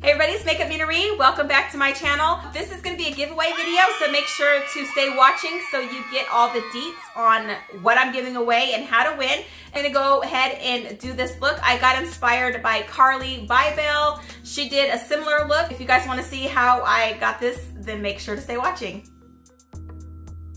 Hey everybody, it's MakeupMenaree. Welcome back to my channel. This is going to be a giveaway video, so make sure to stay watching so you get all the deets on what I'm giving away and how to win. I'm going to go ahead and do this look. I got inspired by Carli Bybel. She did a similar look. If you guys want to see how I got this, then make sure to stay watching.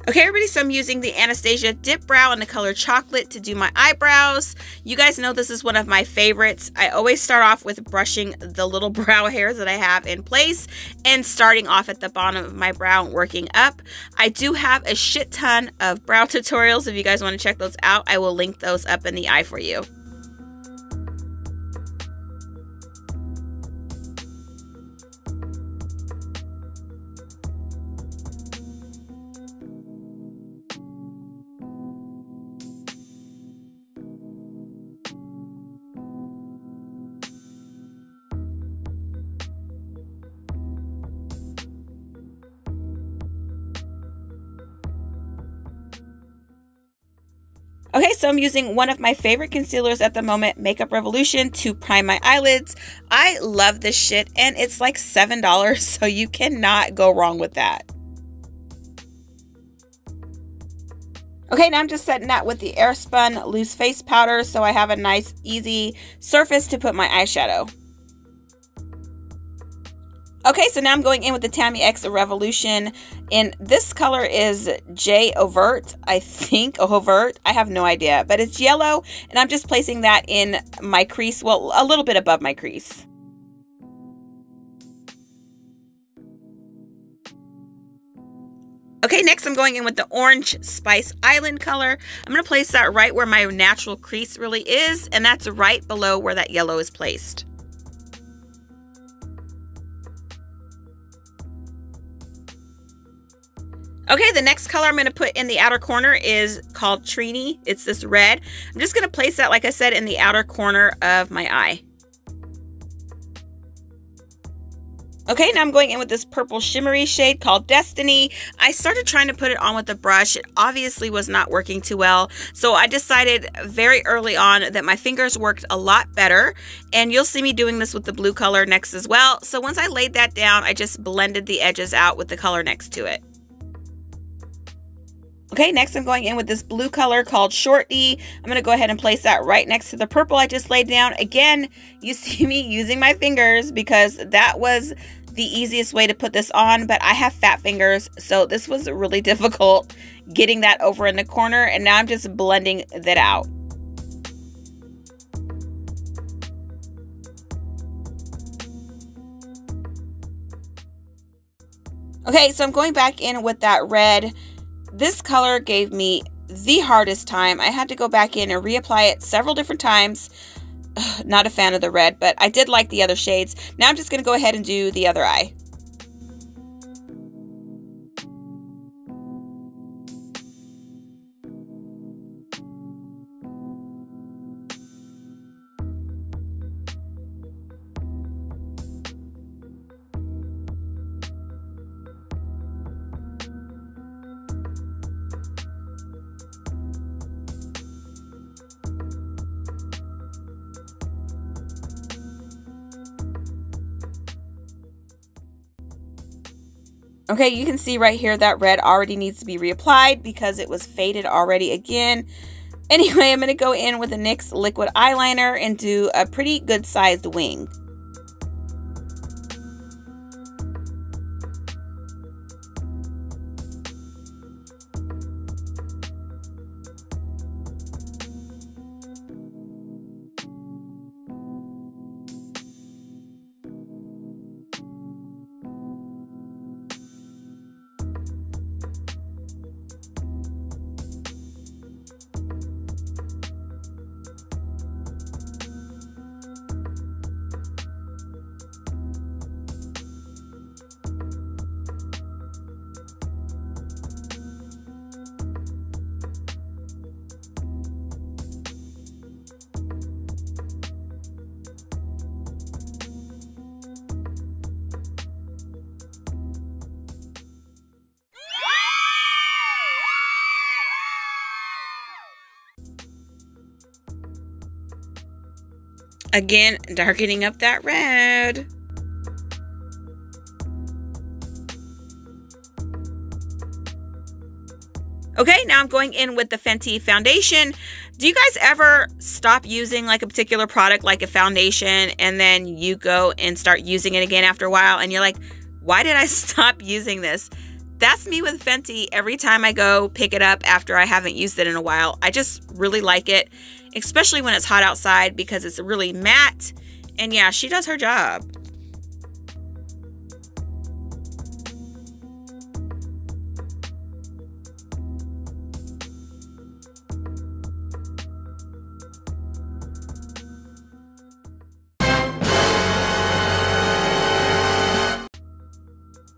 Okay, everybody, so I'm using the Anastasia Dip Brow in the color Chocolate to do my eyebrows. You guys know this is one of my favorites. I always start off with brushing the little brow hairs that I have in place and starting off at the bottom of my brow and working up. I do have a shit ton of brow tutorials. If you guys want to check those out, I will link those up in the eye for you. Okay, so I'm using one of my favorite concealers at the moment, Makeup Revolution, to prime my eyelids. I love this shit, and it's like $7, so you cannot go wrong with that. Okay, now I'm just setting that with the Airspun Loose Face Powder, so I have a nice, easy surface to put my eyeshadow. Okay, so now I'm going in with the Tammi X Revolution, and this color is J Overt, I think, Overt, I have no idea, but it's yellow, and I'm just placing that in my crease, well, a little bit above my crease. Okay, next I'm going in with the Orange Spice Island color. I'm going to place that right where my natural crease really is, and that's right below where that yellow is placed. Okay, the next color I'm going to put in the outer corner is called Trini. It's this red. I'm just going to place that, like I said, in the outer corner of my eye. Okay, now I'm going in with this purple shimmery shade called Destinee. I started trying to put it on with the brush. It obviously was not working too well. So I decided very early on that my fingers worked a lot better. And you'll see me doing this with the blue color next as well. So once I laid that down, I just blended the edges out with the color next to it. Okay, next I'm going in with this blue color called Shortknee. I'm going to go ahead and place that right next to the purple I just laid down. Again, you see me using my fingers because that was the easiest way to put this on, but I have fat fingers, so this was really difficult getting that over in the corner, and now I'm just blending that out. Okay, so I'm going back in with that red. This color gave me the hardest time. I had to go back in and reapply it several different times. Ugh, not a fan of the red, but I did like the other shades. Now I'm just going to go ahead and do the other eye. Okay, you can see right here that red already needs to be reapplied because it was faded already again. Anyway, I'm going to go in with a NYX liquid eyeliner and do a pretty good sized wing. Again, darkening up that red. Okay, now I'm going in with the Fenty foundation. Do you guys ever stop using like a particular product, like a foundation, and then you go and start using it again after a while and you're like, why did I stop using this? That's me with Fenty. Every time I go pick it up after I haven't used it in a while, I just really like it, especially when it's hot outside because it's really matte. And yeah, she does her job.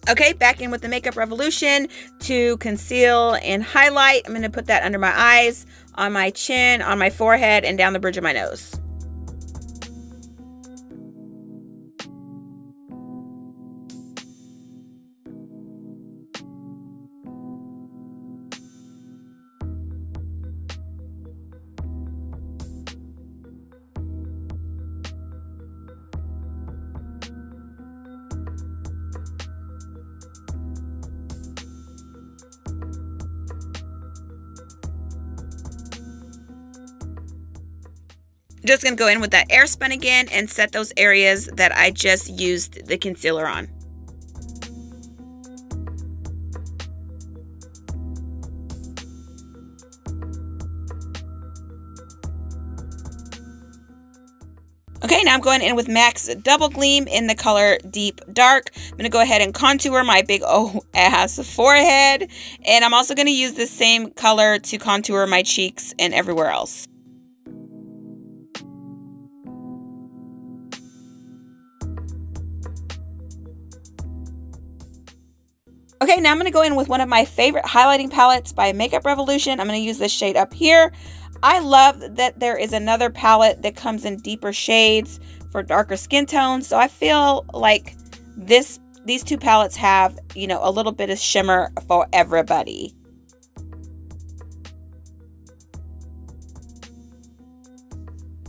Okay, back in with the Makeup Revolution to conceal and highlight. I'm going to put that under my eyes, on my chin, on my forehead, and down the bridge of my nose. Just going to go in with that air spun again and set those areas that I just used the concealer on. Okay, now I'm going in with MAC's Double Gleam in the color Deep Dark. I'm going to go ahead and contour my big old ass forehead. And I'm also going to use the same color to contour my cheeks and everywhere else. Okay, now I'm going to go in with one of my favorite highlighting palettes by Makeup Revolution. I'm going to use this shade up here. I love that there is another palette that comes in deeper shades for darker skin tones. So I feel like these two palettes have, you know, a little bit of shimmer for everybody.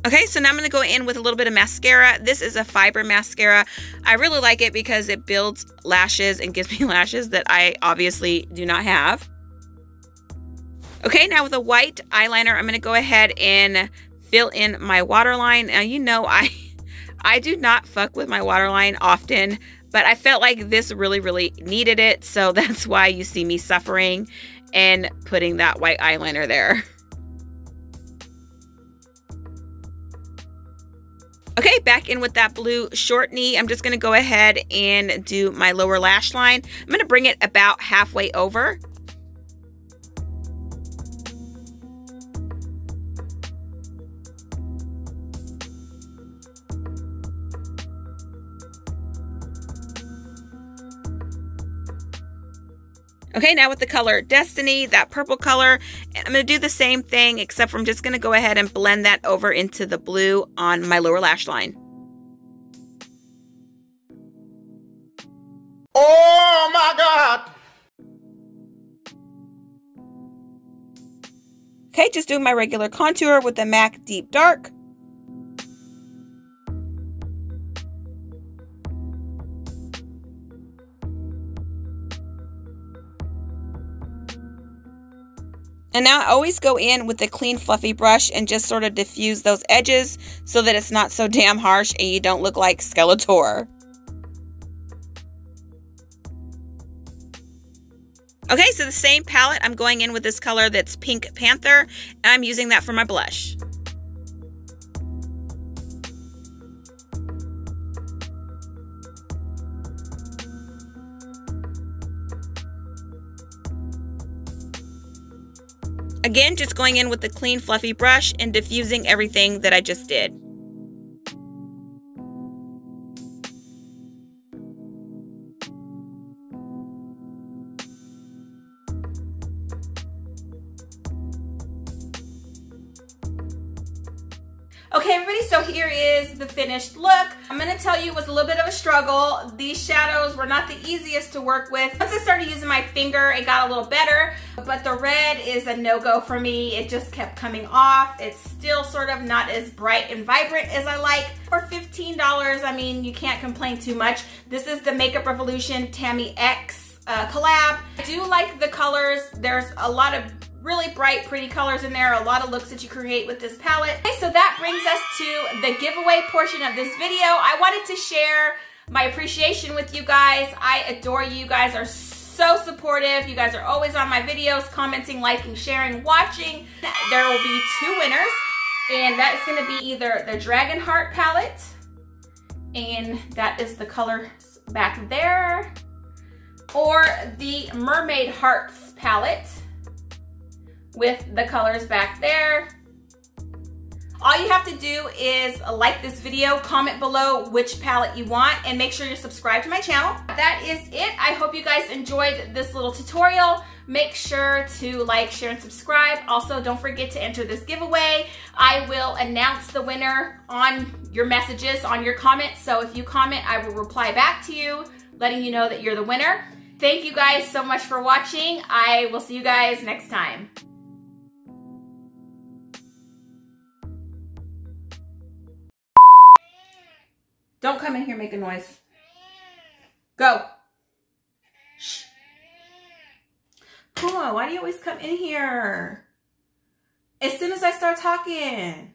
Okay, so now I'm going to go in with a little bit of mascara. This is a fiber mascara. I really like it because it builds lashes and gives me lashes that I obviously do not have. Okay, now with a white eyeliner, I'm going to go ahead and fill in my waterline. Now, you know, I do not fuck with my waterline often, but I felt like this really needed it. So that's why you see me suffering and putting that white eyeliner there. Okay, back in with that blue Shortknee. I'm just going to go ahead and do my lower lash line. I'm going to bring it about halfway over. Okay, now with the color Destinee, that purple color, and I'm going to do the same thing, except for I'm just going to go ahead and blend that over into the blue on my lower lash line. Oh my God! Okay, just doing my regular contour with the MAC Deep Dark. And now I always go in with the clean fluffy brush and just sort of diffuse those edges so that it's not so damn harsh and you don't look like Skeletor. Okay, so the same palette, I'm going in with this color that's Pink Panther, and I'm using that for my blush. Again, just going in with the clean fluffy brush and diffusing everything that I just did. Okay, everybody, so here is the finished look. I'm gonna tell you it was a little bit of a struggle. These shadows were not the easiest to work with. Once I started using my finger, it got a little better, but the red is a no-go for me. It just kept coming off. It's still sort of not as bright and vibrant as I like. For $15, I mean, you can't complain too much. This is the Makeup Revolution Tammi X collab. I do like the colors. There's a lot of really bright, pretty colors in there, a lot of looks that you create with this palette. Okay, so that brings us to the giveaway portion of this video. I wanted to share my appreciation with you guys. I adore you. You guys are so supportive. You guys are always on my videos, commenting, liking, sharing, watching. There will be 2 winners, and that is gonna be either the Dragon Heart palette, and that is the color back there, or the Mermaid Hearts palette with the colors back there. All you have to do is like this video, comment below which palette you want, and make sure you're subscribed to my channel. That is it. I hope you guys enjoyed this little tutorial. Make sure to like, share, and subscribe. Also, don't forget to enter this giveaway. I will announce the winner on your messages, on your comments. So if you comment, I will reply back to you, letting you know that you're the winner. Thank you guys so much for watching. I will see you guys next time. Don't come in here making noise. Go. Shh. Cool. Why do you always come in here as soon as I start talking?